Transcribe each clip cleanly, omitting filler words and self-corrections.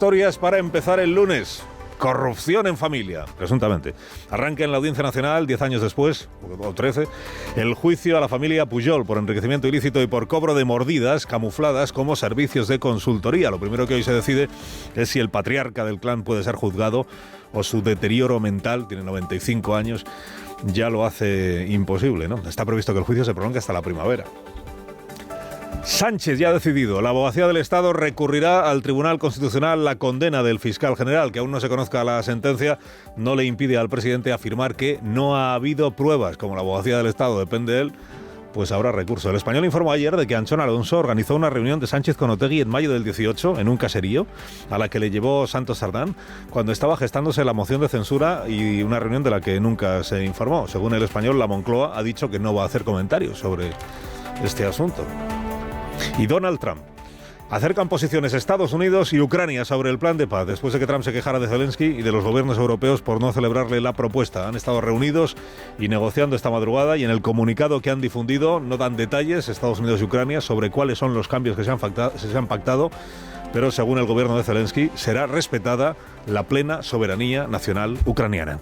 Historias para empezar el lunes. Corrupción en familia, presuntamente. Arranca en la Audiencia Nacional, 10 años después, o 13, el juicio a la familia Pujol por enriquecimiento ilícito y por cobro de mordidas camufladas como servicios de consultoría. Lo primero que hoy se decide es si el patriarca del clan puede ser juzgado o su deterioro mental, tiene 95 años, ya lo hace imposible, ¿no? Está previsto que el juicio se prolongue hasta la primavera. Sánchez ya ha decidido. La Abogacía del Estado recurrirá al Tribunal Constitucional. La condena del fiscal general, que aún no se conozca la sentencia, no le impide al presidente afirmar que no ha habido pruebas. Como la Abogacía del Estado depende de él, pues habrá recurso. El Español informó ayer de que Anchón Alonso organizó una reunión de Sánchez con Otegi en mayo del 18 en un caserío a la que le llevó Santos Sardán cuando estaba gestándose la moción de censura, y una reunión de la que nunca se informó. Según El Español, la Moncloa ha dicho que no va a hacer comentarios sobre este asunto. Y Donald Trump. Acercan posiciones Estados Unidos y Ucrania sobre el plan de paz, después de que Trump se quejara de Zelensky y de los gobiernos europeos por no celebrarle la propuesta. Han estado reunidos y negociando esta madrugada, y en el comunicado que han difundido no dan detalles Estados Unidos y Ucrania sobre cuáles son los cambios que se han pactado, pero según el gobierno de Zelensky será respetada la plena soberanía nacional ucraniana.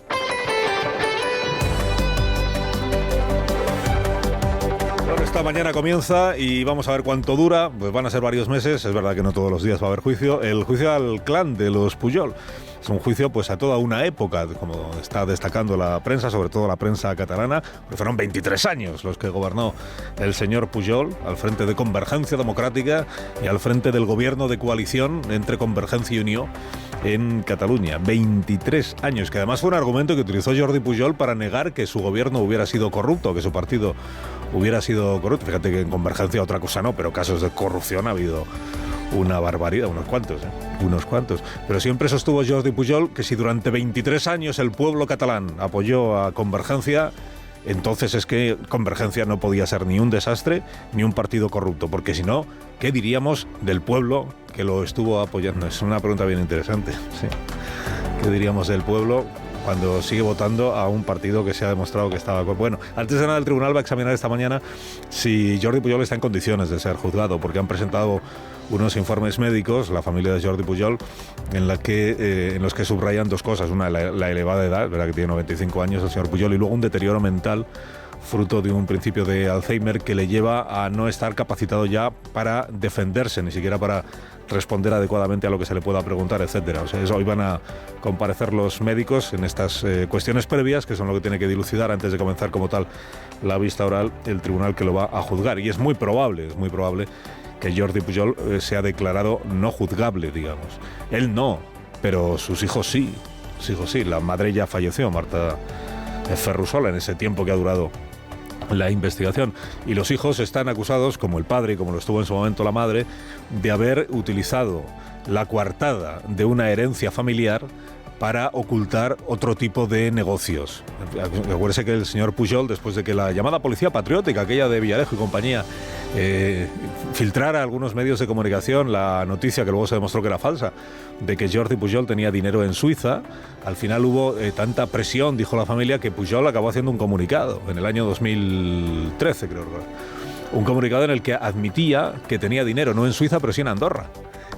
Esta mañana comienza y vamos a ver cuánto dura. Pues van a ser varios meses. Es verdad que no todos los días va a haber juicio. El juicio al clan de los Pujol. Es un juicio pues a toda una época, como está destacando la prensa, sobre todo la prensa catalana, porque fueron 23 años los que gobernó el señor Pujol al frente de Convergencia Democrática y al frente del gobierno de coalición entre Convergencia y Unió en Cataluña. 23 años, que además fue un argumento que utilizó Jordi Pujol para negar que su gobierno hubiera sido corrupto, que su partido hubiera sido corrupto. Fíjate que en Convergencia otra cosa no, pero casos de corrupción ha habido una barbaridad, unos cuantos. Pero siempre sostuvo Jordi Pujol que si durante 23 años el pueblo catalán apoyó a Convergencia, entonces es que Convergencia no podía ser ni un desastre ni un partido corrupto, porque si no, ¿qué diríamos del pueblo que lo estuvo apoyando? Es una pregunta bien interesante, sí. ¿Qué diríamos del pueblo cuando sigue votando a un partido que se ha demostrado que estaba... Bueno, antes de nada, el tribunal va a examinar esta mañana si Jordi Pujol está en condiciones de ser juzgado, porque han presentado unos informes médicos, la familia de Jordi Pujol, en los que subrayan dos cosas. Una, la elevada edad, verdad que tiene 95 años el señor Pujol, y luego un deterioro mental fruto de un principio de Alzheimer que le lleva a no estar capacitado ya para defenderse, ni siquiera para responder adecuadamente a lo que se le pueda preguntar, etcétera. O sea, hoy van a comparecer los médicos en estas cuestiones previas, que son lo que tiene que dilucidar antes de comenzar como tal la vista oral el tribunal que lo va a juzgar. Y es muy probable que Jordi Pujol sea declarado no juzgable, digamos. Él no, pero sus hijos sí. La madre ya falleció, Marta Ferrusola, en ese tiempo que ha durado la investigación, y los hijos están acusados, como el padre y como lo estuvo en su momento la madre, de haber utilizado la coartada de una herencia familiar para ocultar otro tipo de negocios. Acuérdese que el señor Pujol, después de que la llamada policía patriótica, aquella de Villarejo y compañía, filtrara a algunos medios de comunicación la noticia, que luego se demostró que era falsa, de que Jordi Pujol tenía dinero en Suiza, al final hubo tanta presión, dijo la familia, que Pujol acabó haciendo un comunicado en el año 2013, creo. Un comunicado en el que admitía que tenía dinero, no en Suiza, pero sí en Andorra,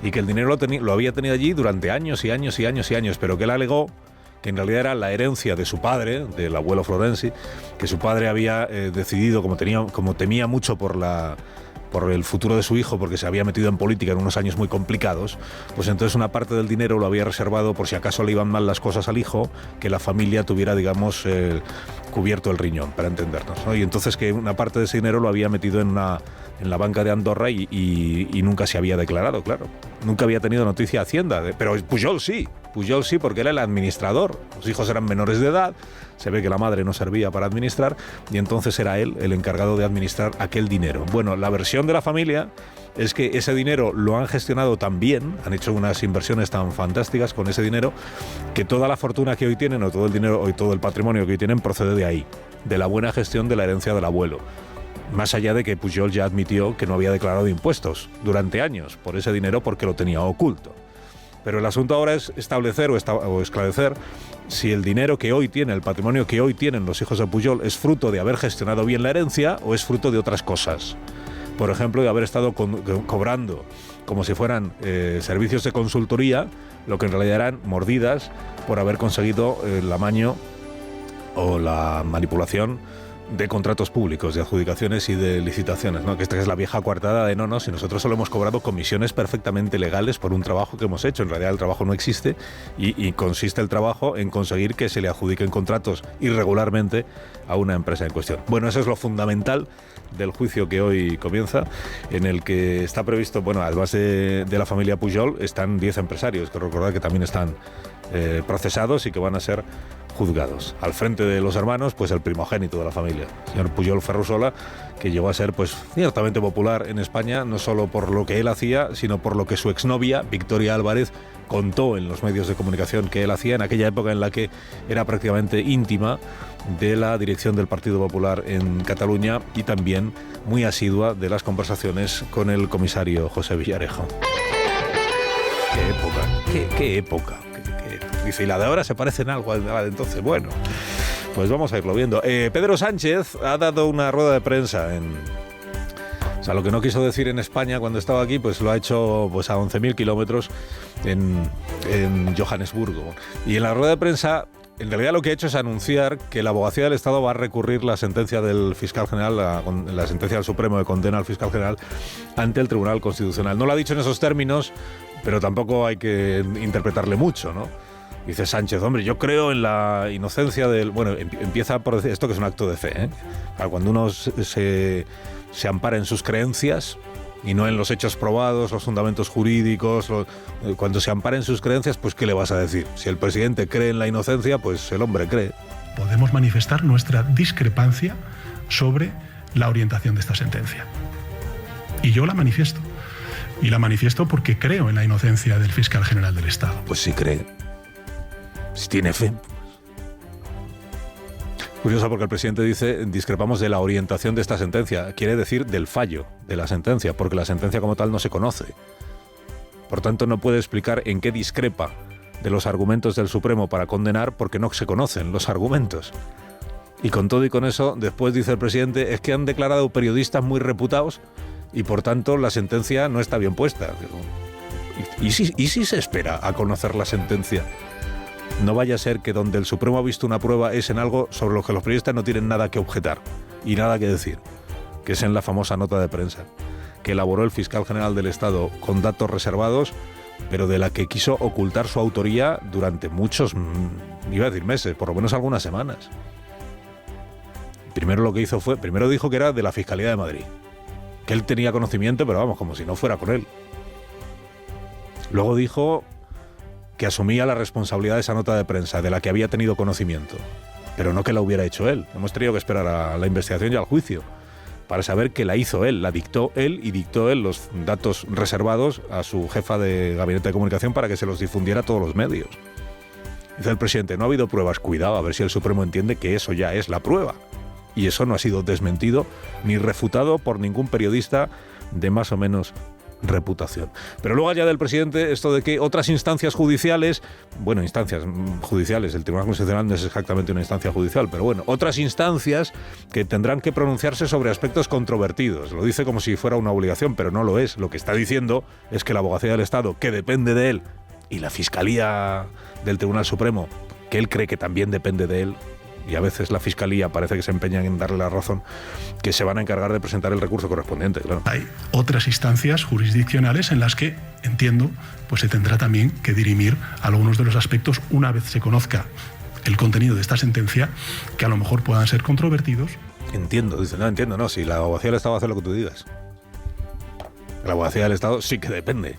y que el dinero lo había tenido allí durante años, pero que él alegó que en realidad era la herencia de su padre, del abuelo Florenzi, que su padre había decidido, como temía mucho por el futuro de su hijo, porque se había metido en política en unos años muy complicados, pues entonces una parte del dinero lo había reservado por si acaso le iban mal las cosas al hijo, que la familia tuviera, digamos, cubierto el riñón, para entendernos, ¿no? Y entonces que una parte de ese dinero lo había metido en la banca de Andorra y nunca se había declarado, claro. Nunca había tenido noticia Hacienda, pero Pujol sí, porque era el administrador. Los hijos eran menores de edad, se ve que la madre no servía para administrar, y entonces era él el encargado de administrar aquel dinero. Bueno, la versión de la familia es que ese dinero lo han gestionado tan bien, han hecho unas inversiones tan fantásticas con ese dinero, que toda la fortuna que hoy tienen, o todo el dinero, o todo el patrimonio que hoy tienen, procede de ahí, de la buena gestión de la herencia del abuelo. Más allá de que Pujol ya admitió que no había declarado impuestos durante años por ese dinero, porque lo tenía oculto. Pero el asunto ahora es establecer o esclarecer si el dinero que hoy tiene, el patrimonio que hoy tienen los hijos de Pujol, es fruto de haber gestionado bien la herencia o es fruto de otras cosas. por ejemplo, de haber estado cobrando como si fueran servicios de consultoría, lo que en realidad eran mordidas por haber conseguido el amaño o la manipulación de contratos públicos, de adjudicaciones y de licitaciones, ¿no? Que esta es la vieja coartada de no, si nosotros solo hemos cobrado comisiones perfectamente legales por un trabajo que hemos hecho. En realidad el trabajo no existe y consiste el trabajo en conseguir que se le adjudiquen contratos irregularmente a una empresa en cuestión. Bueno, eso es lo fundamental del juicio que hoy comienza, en el que está previsto, bueno, además de la familia Pujol, están 10 empresarios, que recordad que también están procesados y que van a ser juzgados. Al frente de los hermanos, pues el primogénito de la familia, el señor Pujol Ferrusola, que llegó a ser pues ciertamente popular en España, no solo por lo que él hacía, sino por lo que su exnovia, Victoria Álvarez, contó en los medios de comunicación que él hacía en aquella época en la que era prácticamente íntima de la dirección del Partido Popular en Cataluña y también muy asidua de las conversaciones con el comisario José Villarejo. ¡Qué época! ¡Qué época! Dice, y la de ahora se parece en algo a la de entonces. Bueno, pues vamos a irlo viendo. Pedro Sánchez ha dado una rueda de prensa o sea, lo que no quiso decir en España cuando estaba aquí, pues lo ha hecho pues a 11.000 kilómetros en Johannesburgo. Y en la rueda de prensa, en realidad lo que ha hecho es anunciar que la Abogacía del Estado va a recurrir la sentencia del fiscal general, la sentencia del Supremo de condena al fiscal general ante el Tribunal Constitucional. No lo ha dicho en esos términos, pero tampoco hay que interpretarle mucho, ¿no? Dice Sánchez, hombre, yo creo en la inocencia del... Bueno, empieza por decir esto, que es un acto de fe, ¿eh? Cuando uno se ampara en sus creencias y no en los hechos probados, los fundamentos jurídicos, cuando se ampara en sus creencias, pues ¿qué le vas a decir? Si el presidente cree en la inocencia, pues el hombre cree. Podemos manifestar nuestra discrepancia sobre la orientación de esta sentencia. Y yo la manifiesto. Y la manifiesto porque creo en la inocencia del fiscal general del Estado. Pues sí cree. Si tiene fe. Curioso porque el presidente dice, discrepamos de la orientación de esta sentencia. Quiere decir del fallo de la sentencia, porque la sentencia como tal no se conoce. Por tanto, no puede explicar en qué discrepa de los argumentos del Supremo para condenar, porque no se conocen los argumentos. Y con todo y con eso, después dice el presidente, es que han declarado periodistas muy reputados y por tanto la sentencia no está bien puesta. ¿Y si se espera a conocer la sentencia? No vaya a ser que donde el Supremo ha visto una prueba es en algo sobre lo que los periodistas no tienen nada que objetar y nada que decir, que es en la famosa nota de prensa que elaboró el fiscal general del Estado con datos reservados, pero de la que quiso ocultar su autoría durante muchos, iba a decir meses, por lo menos algunas semanas. Primero dijo que era de la Fiscalía de Madrid, que él tenía conocimiento, pero vamos, como si no fuera con él. Luego dijo que asumía la responsabilidad de esa nota de prensa, de la que había tenido conocimiento, pero no que la hubiera hecho él. Hemos tenido que esperar a la investigación y al juicio para saber que la hizo él, la dictó él y dictó él los datos reservados a su jefa de gabinete de comunicación para que se los difundiera a todos los medios. Dice el presidente, no ha habido pruebas, cuidado, a ver si el Supremo entiende que eso ya es la prueba. Y eso no ha sido desmentido ni refutado por ningún periodista de más o menos reputación. Pero luego allá del presidente esto de que otras instancias judiciales, bueno, instancias judiciales, el Tribunal Constitucional no es exactamente una instancia judicial, pero bueno, otras instancias que tendrán que pronunciarse sobre aspectos controvertidos. Lo dice como si fuera una obligación, pero no lo es. Lo que está diciendo es que la Abogacía del Estado, que depende de él, y la Fiscalía del Tribunal Supremo, que él cree que también depende de él, y a veces la Fiscalía parece que se empeñan en darle la razón, que se van a encargar de presentar el recurso correspondiente, claro. Hay otras instancias jurisdiccionales en las que, entiendo, pues se tendrá también que dirimir algunos de los aspectos una vez se conozca el contenido de esta sentencia, que a lo mejor puedan ser controvertidos. Entiendo, dice, no entiendo, no, si la Abogacía del Estado hace lo que tú digas. La Abogacía del Estado sí que depende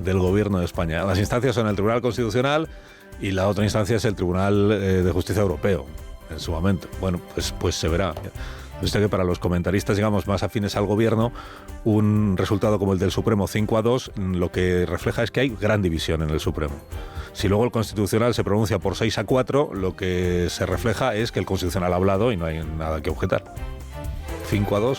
del Gobierno de España. Las instancias son el Tribunal Constitucional y la otra instancia es el Tribunal de Justicia Europeo, en su momento. Bueno, pues se verá. Esto que para los comentaristas, digamos, más afines al gobierno, un resultado como el del Supremo 5-2, lo que refleja es que hay gran división en el Supremo. Si luego el Constitucional se pronuncia por 6-4, lo que se refleja es que el Constitucional ha hablado y no hay nada que objetar. 5-2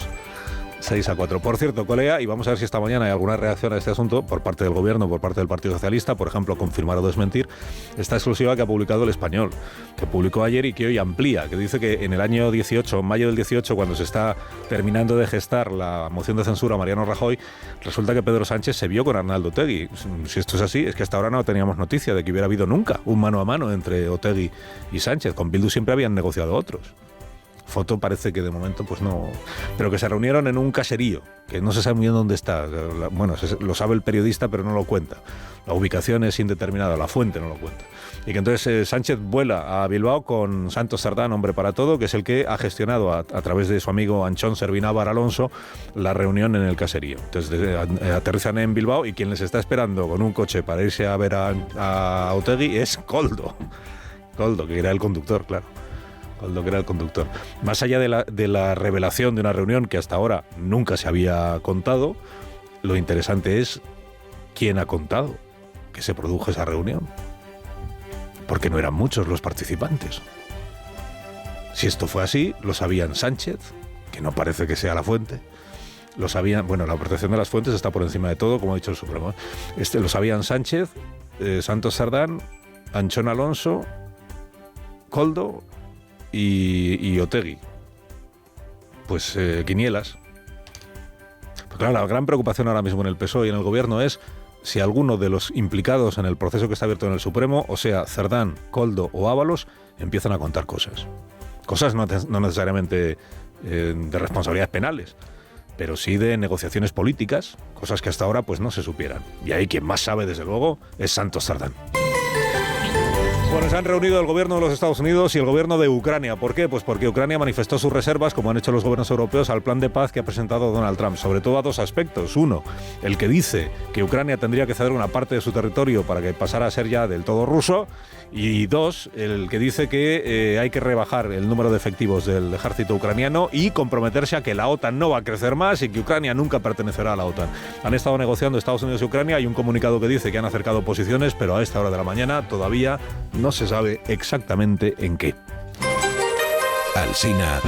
6-4. Por cierto, colega, y vamos a ver si esta mañana hay alguna reacción a este asunto por parte del Gobierno, por parte del Partido Socialista, por ejemplo, confirmar o desmentir esta exclusiva que ha publicado El Español, que publicó ayer y que hoy amplía, que dice que en el año 18, en mayo del 18, cuando se está terminando de gestar la moción de censura a Mariano Rajoy, resulta que Pedro Sánchez se vio con Arnaldo Otegi. Si esto es así, es que hasta ahora no teníamos noticia de que hubiera habido nunca un mano a mano entre Otegi y Sánchez. Con Bildu siempre habían negociado otros. Foto parece que de momento pues no, pero que se reunieron en un caserío que no se sabe muy bien dónde está. Bueno, lo sabe el periodista pero no lo cuenta, la ubicación es indeterminada, la fuente no lo cuenta, y que entonces Sánchez vuela a Bilbao con Santos Sardán, hombre para todo, que es el que ha gestionado a través de su amigo Anchón Servinávar Alonso la reunión en el caserío. Entonces aterrizan en Bilbao y quien les está esperando con un coche para irse a ver a Otegi es Koldo, que era el conductor, claro. Koldo, que era el conductor. Más allá de la revelación de una reunión que hasta ahora nunca se había contado, lo interesante es quién ha contado que se produjo esa reunión. Porque no eran muchos los participantes. Si esto fue así, lo sabían Sánchez, que no parece que sea la fuente. Lo sabían, bueno, la protección de las fuentes está por encima de todo, como ha dicho el Supremo. Lo sabían Sánchez, Santos Sardán, Anchón Alonso, Koldo y Otegi. Pues quinielas. Pues claro, la gran preocupación ahora mismo en el PSOE y en el Gobierno es si alguno de los implicados en el proceso que está abierto en el Supremo, o sea, Cerdán, Koldo o Ábalos, empiezan a contar cosas. Cosas no necesariamente de responsabilidades penales, pero sí de negociaciones políticas, cosas que hasta ahora pues no se supieran. Y ahí quien más sabe, desde luego, es Santos Sardán. Bueno, se han reunido el gobierno de los Estados Unidos y el gobierno de Ucrania. ¿Por qué? Pues porque Ucrania manifestó sus reservas, como han hecho los gobiernos europeos, al plan de paz que ha presentado Donald Trump, sobre todo a dos aspectos. Uno, el que dice que Ucrania tendría que ceder una parte de su territorio para que pasara a ser ya del todo ruso. Y dos, el que dice que hay que rebajar el número de efectivos del ejército ucraniano y comprometerse a que la OTAN no va a crecer más y que Ucrania nunca pertenecerá a la OTAN. Han estado negociando Estados Unidos y Ucrania. Hay un comunicado que dice que han acercado posiciones, pero a esta hora de la mañana todavía no se sabe exactamente en qué. Alsina.